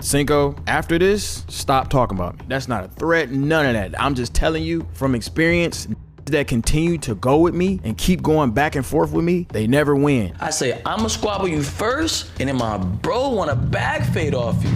Cinco, after this, stop talking about me. That's not a threat, none of that. I'm just telling you from experience, that continue to go with me and keep going back and forth with me, they never win. I say, I'ma squabble you first, and then my bro want a bag fade off you.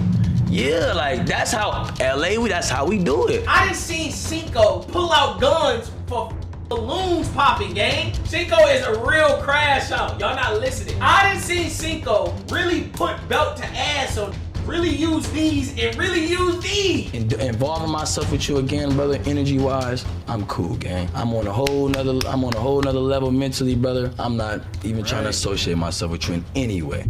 Yeah, like that's how that's how we do it. I done seen Cinco pull out guns for balloons popping, gang. Cinco is a real crash out. Y'all not listening. I done seen Cinco really put belt to ass on, really use these and really use these. Involving myself with you again, brother, energy-wise, I'm cool, gang. I'm on a whole nother level mentally, brother. I'm not even trying to associate myself with you in any way.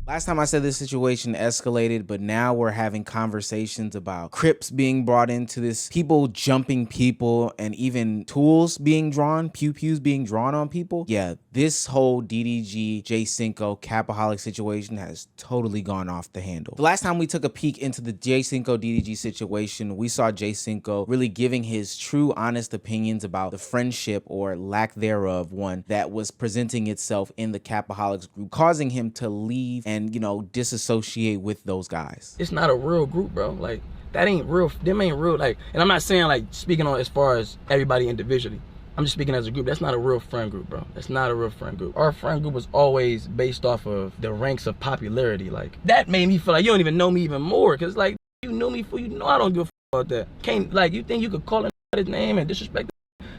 Last time I said this situation escalated, but now we're having conversations about Crips being brought into this, people jumping people, and even tools being drawn, pew-pews being drawn on people. Yeah, this whole DDG, Jay Cinco, Capaholics situation has totally gone off the handle. The last time we took a peek into the Jay Cinco DDG situation, we saw Jay Cinco really giving his true, honest opinions about the friendship or lack thereof, one that was presenting itself in the Capaholics group, causing him to leave and, you know, disassociate with those guys. It's not a real group, bro. Like, that ain't real. Them ain't real. Like, and I'm not saying like speaking on as far as everybody individually. I'm just speaking as a group. That's not a real friend group, bro. That's not a real friend group. Our friend group was always based off of the ranks of popularity. Like, that made me feel like you don't even know me even more. Cause like, you knew me for, you know I don't give a about that. Can't, like, you think you could call his name and disrespect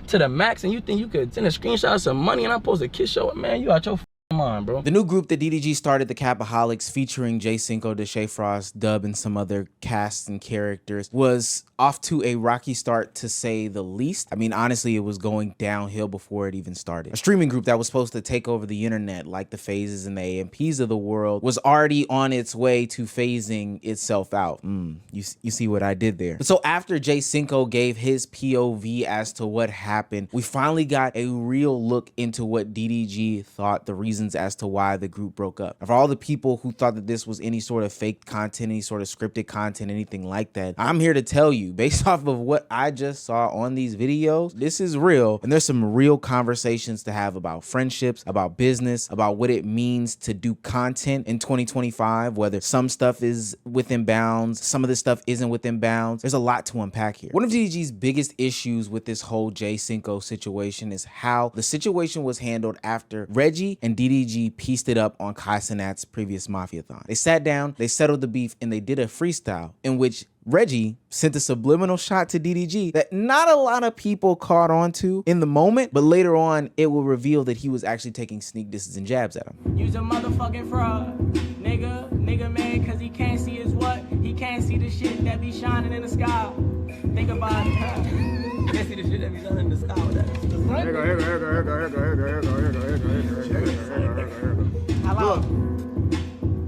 to the max, and you think you could send a screenshot of some money and I'm supposed to kiss your, man, you out your mind, bro. The new group that DDG started, the Capaholics, featuring Jay Cinco, Deshae Frost, Dub, and some other casts and characters, was off to a rocky start, to say the least. I mean, honestly, it was going downhill before it even started. A streaming group that was supposed to take over the internet, like the Phases and the AMPs of the world, was already on its way to phasing itself out. You see what I did there. But so after Jay Cinco gave his POV as to what happened, we finally got a real look into what DDG thought the reasons as to why the group broke up. For all the people who thought that this was any sort of fake content, any sort of scripted content, anything like that, I'm here to tell you, based off of what I just saw on these videos, this is real, and there's some real conversations to have about friendships, about business, about what it means to do content in 2025, whether some stuff is within bounds, some of this stuff isn't within bounds. There's a lot to unpack here. One of DDG's biggest issues with this whole Jay Cinco situation is how the situation was handled after Reggie and DDG pieced it up on Kai Cenat's previous Mafia-thon. They sat down, they settled the beef, and they did a freestyle in which Reggie sent a subliminal shot to DDG that not a lot of people caught on to in the moment, but later on it will reveal that he was actually taking sneak disses and jabs at him. You's a motherfucking fraud, nigga mad cause he can't see his what? He can't see the shit that be shining in the sky. Think about it, huh? You can't see the shit that be shining in the sky with that. Hello.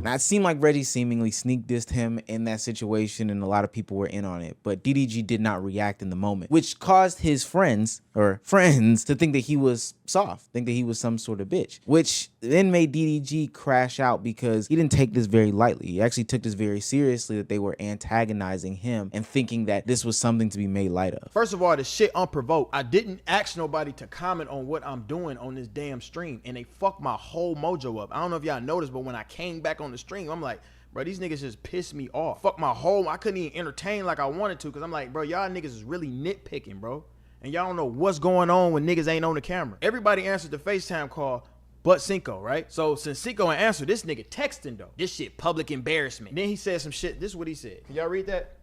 Now, it seemed like Reggie seemingly sneak dissed him in that situation, and a lot of people were in on it, but DDG did not react in the moment, which caused his friends to think that he was soft, think that he was some sort of bitch, which then made DDG crash out because he didn't take this very lightly. He actually took this very seriously, that they were antagonizing him and thinking that this was something to be made light of. First of all, the shit unprovoked. I didn't ask nobody to comment on what I'm doing on this damn stream, and they fucked my whole mojo up. I don't know if y'all noticed, but when I came back on the stream, I'm like, bro, these niggas just pissed me off. Fuck my whole, I couldn't even entertain like I wanted to, because I'm like, bro, y'all niggas is really nitpicking, bro. And y'all don't know what's going on when niggas ain't on the camera. Everybody answered the FaceTime call but Cinco, right? So since Cinco ain't answered, this nigga texting though. This shit public embarrassment. Then he said some shit. This is what he said. Can y'all read that?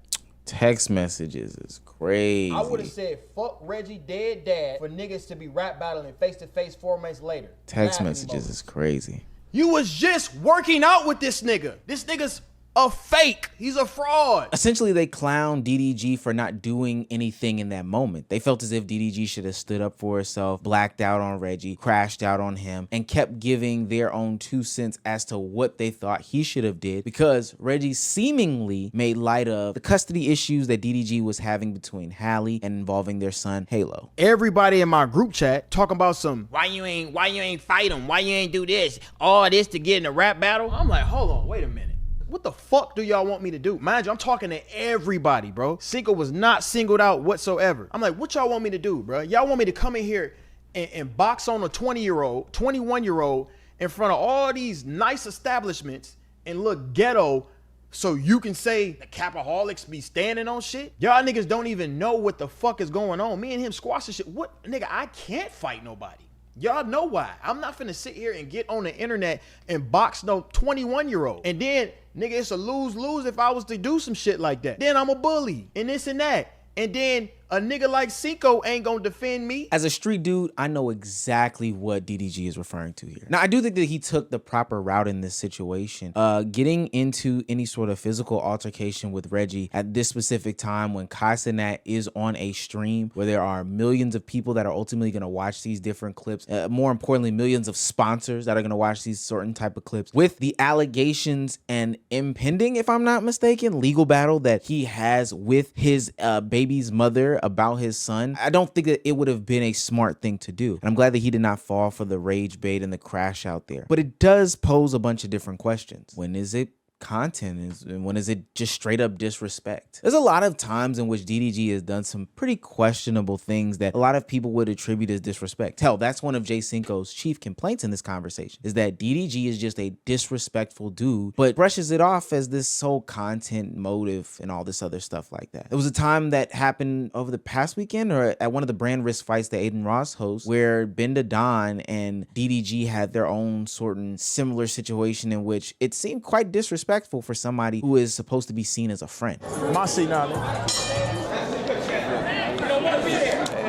Text messages is crazy. I would have said, fuck Reggie dead dad for niggas to be rap battling face to face 4 months later. Text messages is crazy. You was just working out with this nigga. This nigga's a fake. He's a fraud. Essentially, they clowned DDG for not doing anything in that moment. They felt as if DDG should have stood up for herself, blacked out on Reggie, crashed out on him, and kept giving their own 2 cents as to what they thought he should have did, because Reggie seemingly made light of the custody issues that DDG was having between Hallie and involving their son Halo. Everybody in my group chat talking about some why you ain't fight him, why you ain't do this, all this to get in a rap battle. I'm like, hold on, wait a minute. What the fuck do y'all want me to do? Mind you, I'm talking to everybody, bro. Cinco was not singled out whatsoever. I'm like, what y'all want me to do, bro? Y'all want me to come in here and box on a 20-year-old, 21-year-old in front of all these nice establishments and look ghetto so you can say the Capaholics be standing on shit? Y'all niggas don't even know what the fuck is going on. Me and him squashing shit. What? Nigga, I can't fight nobody. Y'all know why. I'm not finna sit here and get on the internet and box no 21-year-old. And then, nigga, it's a lose-lose if I was to do some shit like that. Then I'm a bully and this and that. And then a nigga like Cinco ain't gonna defend me. As a street dude, I know exactly what DDG is referring to here. Now, I do think that he took the proper route in this situation. Getting into any sort of physical altercation with Reggie at this specific time when Kai Cenat is on a stream where there are millions of people that are ultimately gonna watch these different clips. More importantly, millions of sponsors that are gonna watch these certain type of clips. With the allegations and impending, if I'm not mistaken, legal battle that he has with his baby's mother about his son, I don't think that it would have been a smart thing to do. And I'm glad that he did not fall for the rage bait and the crash out there. But it does pose a bunch of different questions. When is it content, and when is it just straight up disrespect? There's a lot of times in which DDG has done some pretty questionable things that a lot of people would attribute as disrespect. Hell, that's one of Jay Cinco's chief complaints in this conversation, is that DDG is just a disrespectful dude, but brushes it off as this sole content motive and all this other stuff like that. There was a time that happened over the past weekend or at one of the brand risk fights that Aiden Ross hosts where Benda Don and DDG had their own sort of similar situation in which it seemed quite disrespectful for somebody who is supposed to be seen as a friend. My seat now,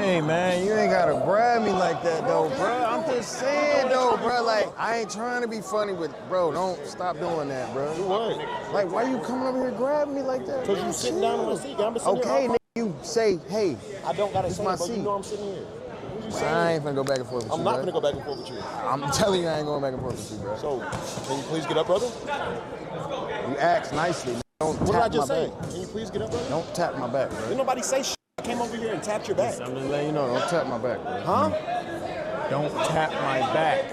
Hey, man, you ain't gotta grab me like that, though, bro. I'm just saying, though, bro. Like, I ain't trying to be funny with, bro. Don't stop doing that, bro. Do what? Like, why you coming over here grabbing me like that? Because you sitting down on my seat. I'm sitting okay, here. nigga, you say, hey. I don't gotta say my it, but seat. you know I'm sitting here. I ain't finna go back and forth with you, I'm not bro. finna go back and forth with you. I'm telling you I ain't going back and forth with you, bro. So, can you please get up, brother? You asked nicely. Don't What did I tap just my say? back. Can you please get up, brother? Don't tap my back, bro. Didn't nobody say shit. I came over here and tapped your back. I'm just letting you know, don't tap my back, bro. Huh? Don't tap my back.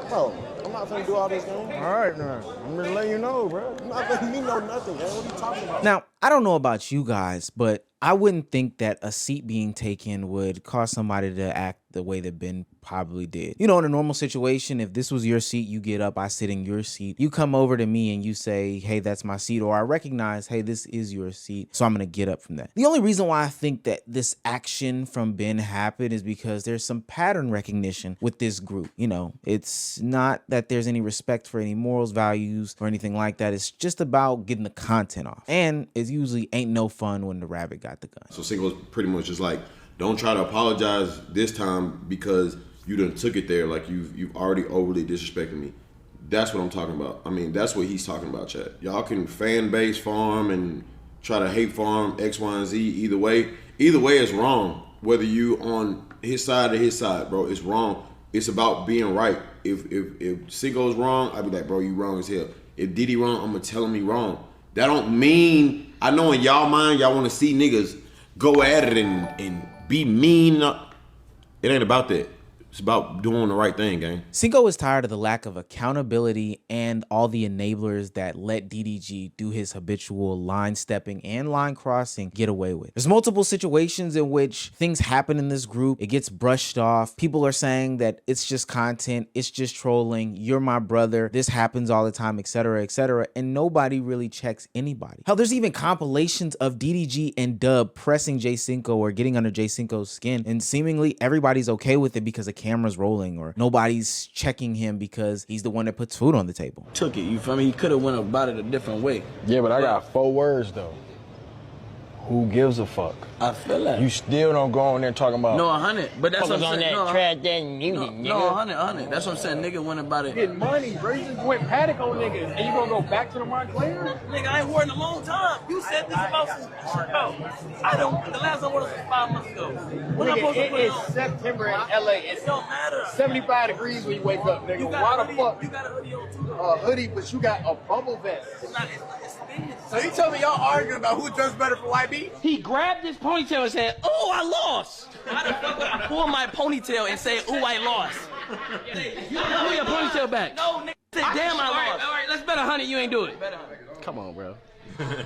Bro, I'm not finna do all this, man. All right, now. I'm just letting you know, bro. You're not letting me know nothing, man. What are you talking about? Now, I don't know about you guys, but I wouldn't think that a seat being taken would cause somebody to act the way that Ben probably did. You know, in a normal situation, if this was your seat, you get up, I sit in your seat. You come over to me and you say, hey, that's my seat. Or I recognize, hey, this is your seat. So I'm going to get up from that. The only reason why I think that this action from Ben happened is because there's some pattern recognition with this group. You know, it's not that there's any respect for any morals, values, or anything like that. It's just about getting the content off. And it usually ain't no fun when the rabbit got the gun. So Cinco's pretty much just like, don't try to apologize this time because you done took it there. Like you've already overly disrespected me. That's what I'm talking about. I mean, that's what he's talking about, chat. Y'all can fan base farm and try to hate farm X, Y, and Z. Either way is wrong. Whether you on his side or his side, bro, it's wrong. It's about being right. If Cinco's wrong, I'd be like, bro, you wrong as hell. If Diddy wrong, I'm gonna tell him he wrong. That don't mean, I know in y'all mind, y'all wanna see niggas go at it and be mean. It ain't about that. It's about doing the right thing, gang. Cinco is tired of the lack of accountability and all the enablers that let DDG do his habitual line stepping and line crossing get away with. There's multiple situations in which things happen in this group. It gets brushed off. People are saying that it's just content. It's just trolling. You're my brother. This happens all the time, etc., etc. And nobody really checks anybody. Hell, there's even compilations of DDG and Dub pressing Jay Cinco or getting under Jay Cinco's skin. And seemingly everybody's okay with it because the camera's rolling or nobody's checking him because he's the one that puts food on the table. Took it, you feel me? He could have went about it a different way. Yeah, but I got 4 words, though. Who gives a fuck? I feel that. You still don't go on there talking about... No, 100. But that's what I'm saying. on that trash that music, nigga. No, 100. That's what I'm saying. Nigga went about it. Getting money, bro. You just went paddock on niggas. And you gonna go back to the Montclair? Nigga, I ain't working a long time. You said this about some I don't. The last time I was 5 months ago. When I'm Nigga, supposed to put it it is on? September in LA. It's It don't matter. 75 degrees when you wake up, nigga. You got Why a the hoodie. fuck? You got a hoodie on too. A hoodie, but you got a bubble vest. It's business. So you tell me y'all arguing about who dressed better for YB? He grabbed his ponytail and said, "Oh, I lost." How the fuck would I pull my ponytail and say, "Oh, I lost"? You pull your ponytail back. No, nigga. Say, "Damn, I lost." All right, let's bet 100 you ain't do it. Come on, bro.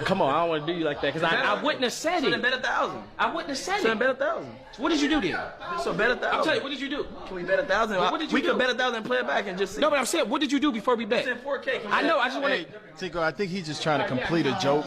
Come on, I don't want to do you like that because I wouldn't have said it. Should have bet 1,000. I wouldn't have said it. Should have bet 1,000. What did you do then? So bet 1,000. I'll tell you, what did you do? Can we bet 1,000? What did you we do? could bet 1,000 and play it back and just see. No, but I'm saying, what did you do before we bet? It's in 4K. I know, I just want Hey, to... Cinco, I think he's just trying to complete a joke,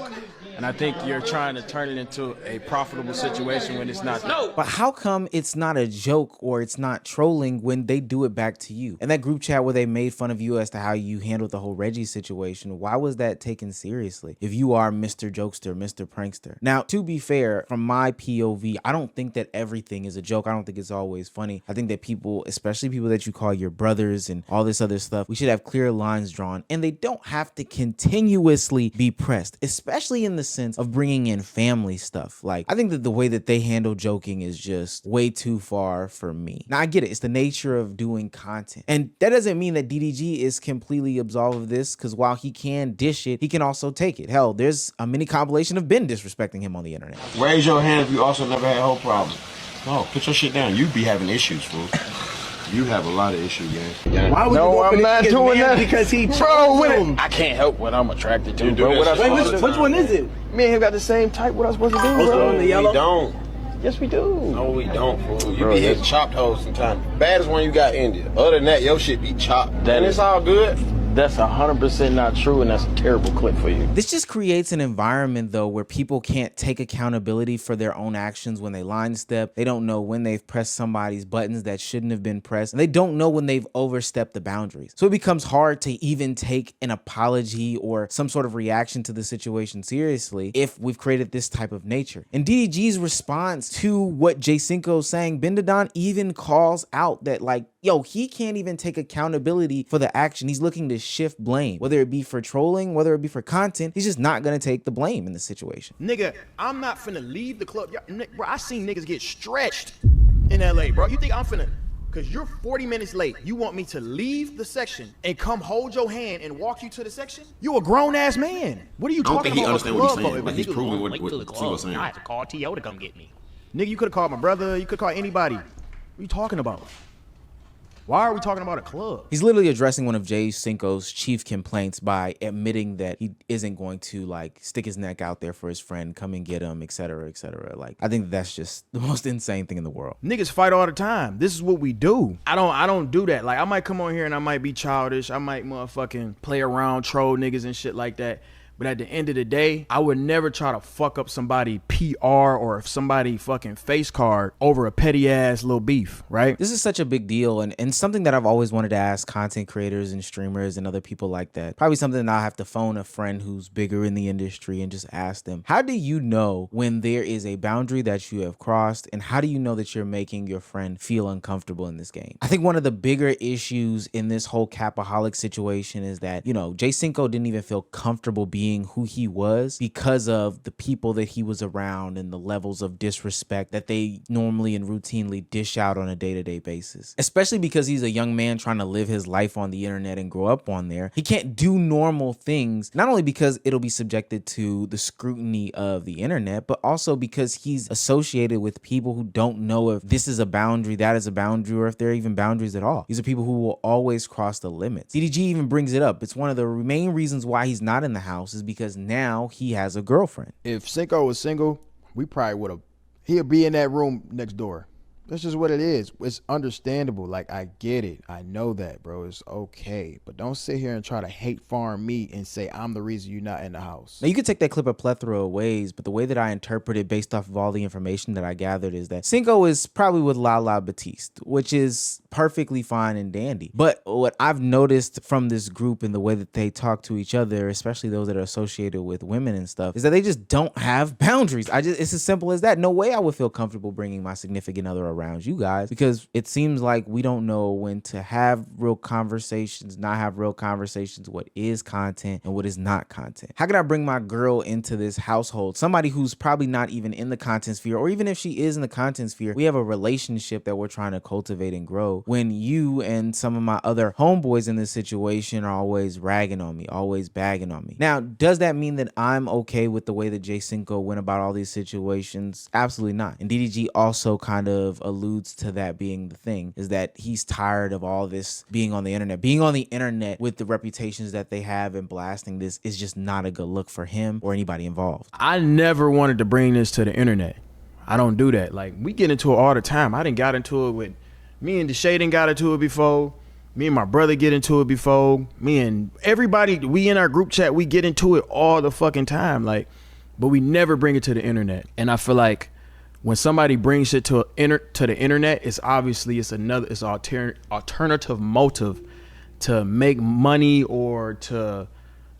and I think you're trying to turn it into a profitable situation when it's not. No. But how come it's not a joke or it's not trolling when they do it back to you? And that group chat where they made fun of you as to how you handled the whole Reggie situation, why was that taken seriously? If you are Mr. Jokester, Mr. Prankster. Now, to be fair, from my POV, I don't think that everything is a joke. I don't think it's always funny. I think that people, especially people that you call your brothers and all this other stuff, we should have clear lines drawn, and they don't have to continuously be pressed, especially in the sense of bringing in family stuff. Like, I think that the way that they handle joking is just way too far for me. Now, I get it. It's the nature of doing content. And that doesn't mean that DDG is completely absolved of this, because while he can dish it, he can also take it. Hell, there's a mini compilation of Ben disrespecting him on the internet. Raise your hand if you also never had a whole problem. No, put your shit down. You be having issues, fool. You have a lot of issues, gang. Why would you go for not this doing man that. because he Bro, him? I can't help what I'm attracted to, You do bro. that What I shit Wait, all the which time. one is it? Me and him got the same type. What I supposed to do, What's the bro? one, the yellow? We don't. Yes, we do. No, we don't, fool. You Bro, be hitting chopped hoes sometimes. Baddest one you got, India. Other than that, your shit be chopped. And it's all good. That's 100% not true, and that's a terrible clip for you. This just creates an environment, though, where people can't take accountability for their own actions when they line step. They don't know when they've pressed somebody's buttons that shouldn't have been pressed. And they don't know when they've overstepped the boundaries. So it becomes hard to even take an apology or some sort of reaction to the situation seriously if we've created this type of nature. And DDG's response to what Jay Cinco's saying, Bendadon even calls out that, like, yo, he can't even take accountability for the action. He's looking to shift blame, whether it be for trolling, whether it be for content. He's just not gonna take the blame in this situation. Nigga, I'm not finna leave the club. Bro, I seen niggas get stretched in LA, bro. You think I'm finna, cause you're 40 minutes late, you want me to leave the section and come hold your hand and walk you to the section? You a grown ass man. What are you I don't talking think he about? understands what he's saying. Club, Like, he's niggas proving going what late to the Cinco's saying. I had to call T.O. to come get me. Nigga, you could have called my brother. You could call anybody. What are you talking about? Why are we talking about a club? He's literally addressing one of Jay Cinco's chief complaints by admitting that he isn't going to, like, stick his neck out there for his friend, come and get him, etc., etc. Like, I think that's just the most insane thing in the world. Niggas fight all the time. This is what we do. I don't do that. Like, I might come on here and I might be childish. I might motherfucking play around, troll niggas and shit like that. But at the end of the day, I would never try to fuck up somebody PR or somebody fucking face card over a petty ass little beef, right? This is such a big deal and something that I've always wanted to ask content creators and streamers and other people like that. Probably something that I'll have to phone a friend who's bigger in the industry and just ask them, how do you know when there is a boundary that you have crossed, and how do you know that you're making your friend feel uncomfortable in this game? I think one of the bigger issues in this whole Capaholics situation is that, you know, Jay Cinco didn't even feel comfortable being who he was because of the people that he was around and the levels of disrespect that they normally and routinely dish out on a day-to-day basis. Especially because he's a young man trying to live his life on the internet and grow up on there. He can't do normal things, not only because it'll be subjected to the scrutiny of the internet, but also because he's associated with people who don't know if this is a boundary, that is a boundary, or if there are even boundaries at all. These are people who will always cross the limits. DDG even brings it up. It's one of the main reasons why he's not in the house is because now he has a girlfriend. If Cinco was single, we probably would have, he'll be in that room next door. That's just what it is. It's understandable. Like, I get it. I know that, bro. It's okay. But don't sit here and try to hate farm me and say I'm the reason you're not in the house. Now, you could take that clip a plethora of ways, but the way that I interpret it based off of all the information that I gathered is that Cinco is probably with Lala Batiste, which is perfectly fine and dandy. But what I've noticed from this group and the way that they talk to each other, especially those that are associated with women and stuff, is that they just don't have boundaries. It's as simple as that. No way I would feel comfortable bringing my significant other around you guys, because it seems like we don't know when to have real conversations, not have real conversations, what is content and what is not content. How can I bring my girl into this household, somebody who's probably not even in the content sphere, or even if she is in the content sphere, we have a relationship that we're trying to cultivate and grow, when you and some of my other homeboys in this situation are always ragging on me, always bagging on me. Now, does that mean that I'm okay with the way that Jay Cinco went about all these situations? Absolutely not. And DDG also kind of alludes to that being the thing, is that he's tired of all this being on the internet. Being on the internet with the reputations that they have and blasting this is just not a good look for him or anybody involved. I never wanted to bring this to the internet. I don't do that. Like, we get into it all the time. I done got into it with, me and DeShay done got into it before. Me and my brother get into it before. Me and everybody, we in our group chat, we get into it all the fucking time. Like, but we never bring it to the internet. And I feel like when somebody brings it to the internet, it's obviously it's alternative motive to make money or to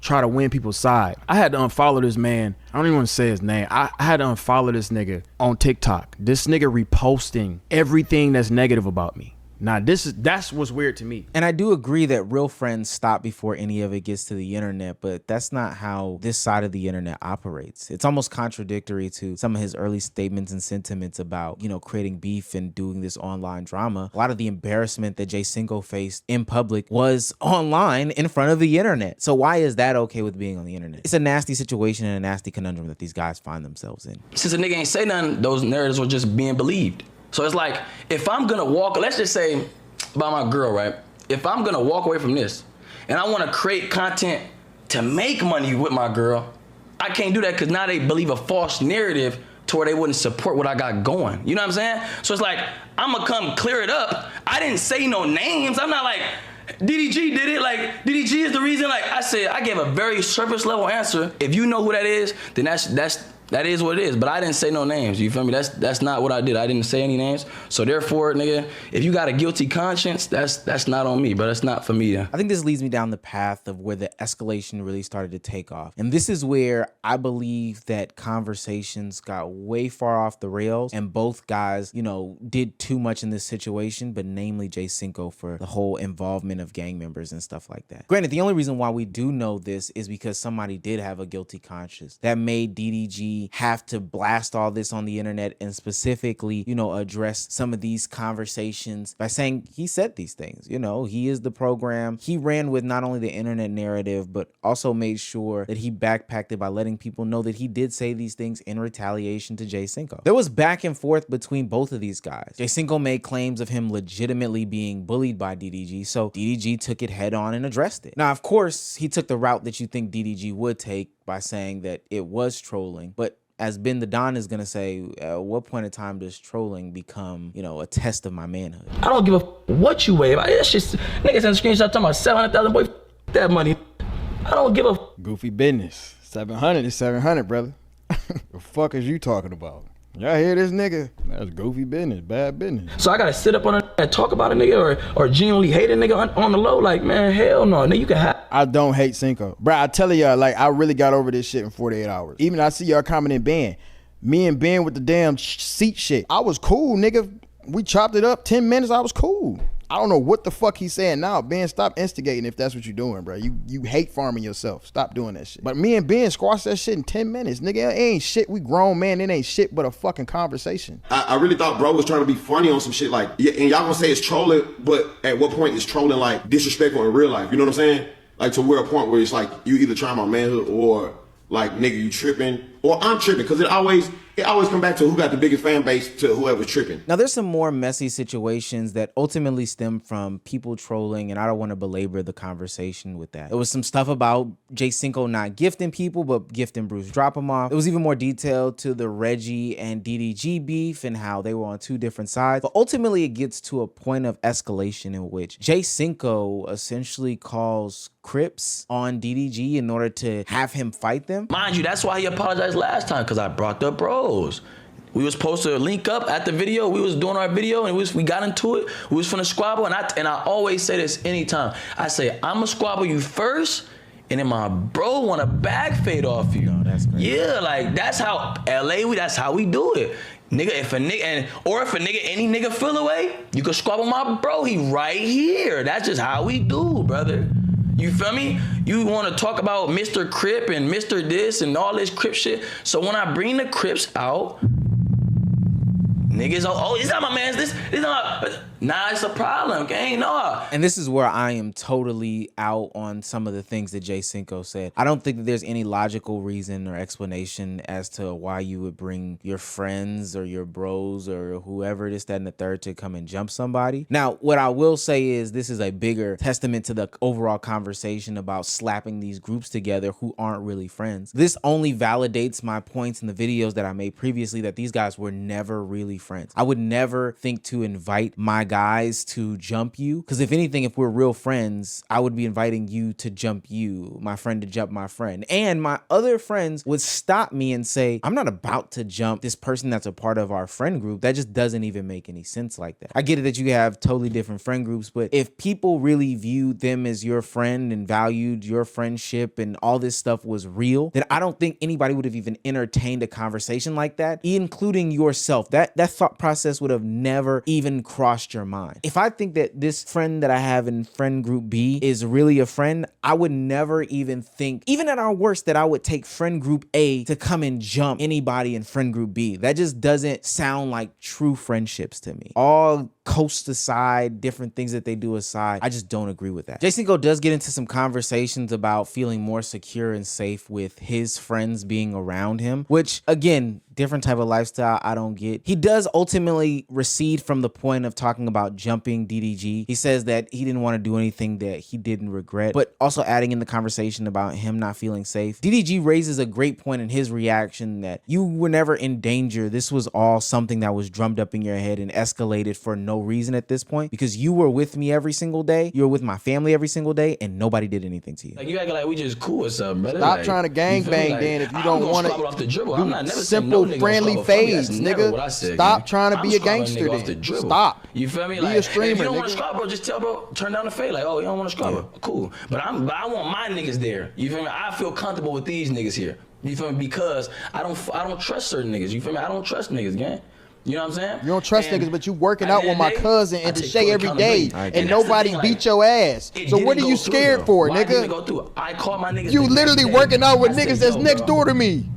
try to win people's side. I had to unfollow this man. I don't even want to say his name. I had to unfollow this nigga on TikTok. This nigga reposting everything that's negative about me. Now, that's what's weird to me. And I do agree that real friends stop before any of it gets to the internet, but that's not how this side of the internet operates. It's almost contradictory to some of his early statements and sentiments about, you know, creating beef and doing this online drama. A lot of the embarrassment that Jay Cinco faced in public was online in front of the internet. So why is that okay with being on the internet? It's a nasty situation and a nasty conundrum that these guys find themselves in. Since a nigga ain't say nothing, those narratives were just being believed. So it's like, if I'm gonna walk, let's just say about my girl, right? If I'm gonna walk away from this and I wanna create content to make money with my girl, I can't do that because now they believe a false narrative to where they wouldn't support what I got going. You know what I'm saying? So it's like, I'm gonna come clear it up. I didn't say no names. I'm not like, DDG did it. Like, DDG is the reason. Like I said, I gave a very surface level answer. If you know who that is, then that is what it is, but I didn't say no names. You feel me? That's not what I did. I didn't say any names. So therefore, nigga, if you got a guilty conscience, that's not on me, but it's not for me. I think this leads me down the path of where the escalation really started to take off. And this is where I believe that conversations got way far off the rails and both guys, you know, did too much in this situation, but namely Jay Cinco for the whole involvement of gang members and stuff like that. Granted, the only reason why we do know this is because somebody did have a guilty conscience that made DDG have to blast all this on the internet and specifically, you know, address some of these conversations by saying he said these things. You know, he is the program. He ran with not only the internet narrative, but also made sure that he backpacked it by letting people know that he did say these things in retaliation to Jay Cinco. There was back and forth between both of these guys. Jay Cinco made claims of him legitimately being bullied by DDG, so DDG took it head on and addressed it. Now, of course, he took the route that you think DDG would take by saying that it was trolling, but as Ben the Don is gonna say, at what point in time does trolling become, you know, a test of my manhood? I don't give a what you weigh. That's just niggas in the screenshot talking about 700,000. Boy, that money. I don't give a goofy business. 700 is 700, brother. The fuck is you talking about? Y'all hear this nigga? That's goofy business, bad business. So I gotta sit up on and talk about a nigga or genuinely hate a nigga on the low? Like, man, hell no. Nigga, you can have. I don't hate Cinco. Bro, I tell y'all, like, I really got over this shit in 48 hours. Even I see y'all commenting Ben. Me and Ben with the damn seat shit. I was cool, nigga. We chopped it up 10 minutes. I was cool. I don't know what the fuck he's saying now. Ben, stop instigating if that's what you're doing, bro. You hate farming yourself. Stop doing that shit. But me and Ben squashed that shit in 10 minutes. Nigga, it ain't shit. We grown, man. It ain't shit but a fucking conversation. I really thought bro was trying to be funny on some shit like, yeah, and y'all gonna say it's trolling, but at what point is trolling like disrespectful in real life? You know what I'm saying? Like to where a point where it's like you either trying my manhood or like nigga you tripping or I'm tripping, because it always come back to who got the biggest fan base to whoever's tripping. Now there's some more messy situations that ultimately stem from people trolling, and I don't want to belabor the conversation with that. There was some stuff about Jay Cinco not gifting people, but gifting Bruce Drop 'em Off. It was even more detailed to the Reggie and DDG beef and how they were on two different sides. But ultimately it gets to a point of escalation in which Jay Cinco essentially calls Crips on DDG in order to have him fight them. Mind you, that's why he apologized last time, because I brought the bros. We was supposed to link up at the video. We was doing our video and we got into it. We was finna squabble, and I always say this anytime. I say, I'ma squabble you first, and then my bro want a bag fade off you. No, that's crazy. Yeah, like that's how that's how we do it. Nigga, if a nigga, any nigga feel away, you can squabble my bro. He right here. That's just how we do, brother. You feel me? You want to talk about Mr. Crip and Mr. this and all this Crip shit. So when I bring the Crips out, niggas, oh, it's not my man's this not my... Nah, it's a problem, gang. No. And this is where I am totally out on some of the things that Jay Cinco said. I don't think that there's any logical reason or explanation as to why you would bring your friends or your bros or whoever this, that, and the third to come and jump somebody. Now, what I will say is this is a bigger testament to the overall conversation about slapping these groups together who aren't really friends. This only validates my points in the videos that I made previously that these guys were never really friends. I would never think to invite my guys to jump you, because if anything, if we're real friends, I would be inviting you to jump you, my friend to jump my friend, and my other friends would stop me and say, I'm not about to jump this person that's a part of our friend group. That just doesn't even make any sense like that. I get it that you have totally different friend groups, but if people really viewed them as your friend and valued your friendship and all this stuff was real, then I don't think anybody would have even entertained a conversation like that, including yourself. That thought process would have never even crossed your mind. If I think that this friend that I have in friend group B is really a friend, I would never even think, even at our worst, that I would take friend group A to come and jump anybody in friend group B. That just doesn't sound like true friendships to me. All coast aside, different things that they do aside, I just don't agree with that. Jay Cinco does get into some conversations about feeling more secure and safe with his friends being around him, which again, different type of lifestyle I don't get. He does ultimately recede from the point of talking about jumping DDG. He says that he didn't want to do anything that he didn't regret, but also adding in the conversation about him not feeling safe. DDG raises a great point in his reaction that you were never in danger. This was all something that was drummed up in your head and escalated for no reason at this point, because you were with me every single day. You were with my family every single day and nobody did anything to you. Like you act like we just cool or something, brother. Stop like, trying to gangbang like, then if you don't want to off the dribble. I'm not never simple friendly phase, nigga. Stop trying to be a gangster then. Stop. You feel me? Be like, a streamer, if you don't want nigga. to scrap, bro, just tell bro, turn down the fade. Like, oh, you don't want to scrap, bro. Cool. But I want my niggas there. You feel me? I feel comfortable with these niggas here. You feel me? Because I don't trust certain niggas. You feel me? I don't trust niggas, gang. You know what I'm saying? You don't trust niggas, but you working out with my cousin and Deshae every day, and nobody beat your ass. So what are you scared for, nigga? I call my niggas. You literally working out with niggas that's next door to me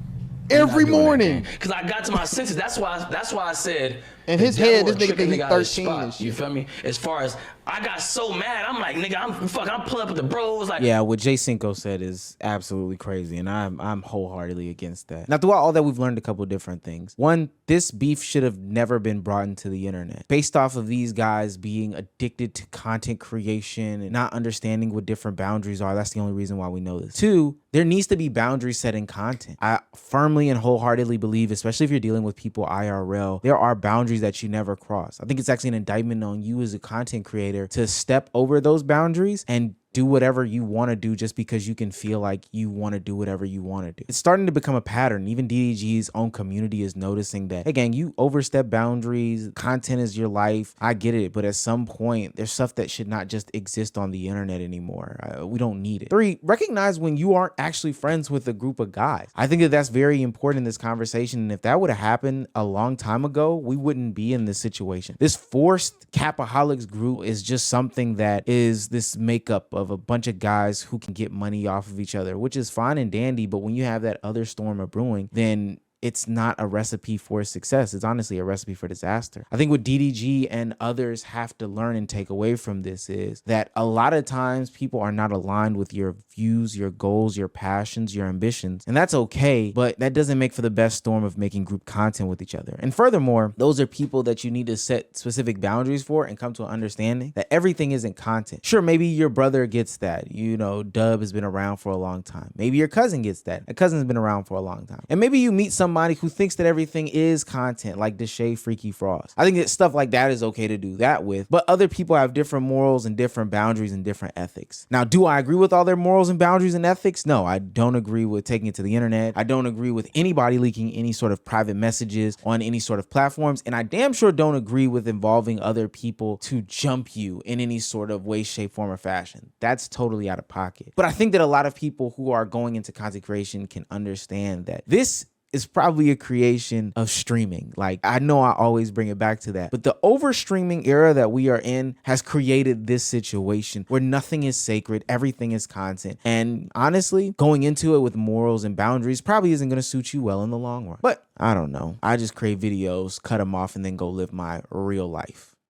every morning. Cause I got to my senses. That's why I said. In his head, this nigga think he 13 and shit. You feel me? As far as I got so mad, I'm like, nigga, I'm pulling up with the bros. Like, yeah, what Jay Cinco said is absolutely crazy, and I'm wholeheartedly against that. Now, throughout all that, we've learned a couple different things. One, this beef should have never been brought into the internet. Based off of these guys being addicted to content creation and not understanding what different boundaries are, that's the only reason why we know this. Two, there needs to be boundaries set in content. I firmly and wholeheartedly believe, especially if you're dealing with people IRL, there are boundaries that you never cross. I think it's actually an indictment on you as a content creator to step over those boundaries and do whatever you want to do just because you can feel like you want to do whatever you want to do. It's starting to become a pattern. Even DDG's own community is noticing that, hey gang, you overstep boundaries. Content is your life. I get it. But at some point, there's stuff that should not just exist on the internet anymore. We don't need it. Three, recognize when you aren't actually friends with a group of guys. I think that that's very important in this conversation. And if that would have happened a long time ago, we wouldn't be in this situation. This forced Capaholics group is just something that is this makeup of a bunch of guys who can get money off of each other, which is fine and dandy. But when you have that other storm of brewing, then it's not a recipe for success. It's honestly a recipe for disaster. I think what DDG and others have to learn and take away from this is that a lot of times people are not aligned with your views, your goals, your passions, your ambitions. And that's okay, but that doesn't make for the best storm of making group content with each other. And furthermore, those are people that you need to set specific boundaries for and come to an understanding that everything isn't content. Sure, maybe your brother gets that. You know, Dub has been around for a long time. Maybe your cousin gets that. A cousin's been around for a long time. And maybe you meet somebody who thinks that everything is content, like Deshae Freaky Frost. I think that stuff like that is okay to do that with, but other people have different morals and different boundaries and different ethics. Now, do I agree with all their morals and boundaries and ethics? No, I don't agree with taking it to the internet. I don't agree with anybody leaking any sort of private messages on any sort of platforms, and I damn sure don't agree with involving other people to jump you in any sort of way, shape, form, or fashion. That's totally out of pocket. But I think that a lot of people who are going into content creation can understand that this is probably a creation of streaming. Like, I know I always bring it back to that, but the over streaming era that we are in has created this situation where nothing is sacred, everything is content. And honestly, going into it with morals and boundaries probably isn't going to suit you well in the long run. But I don't know. I just create videos, cut them off, and then go live my real life.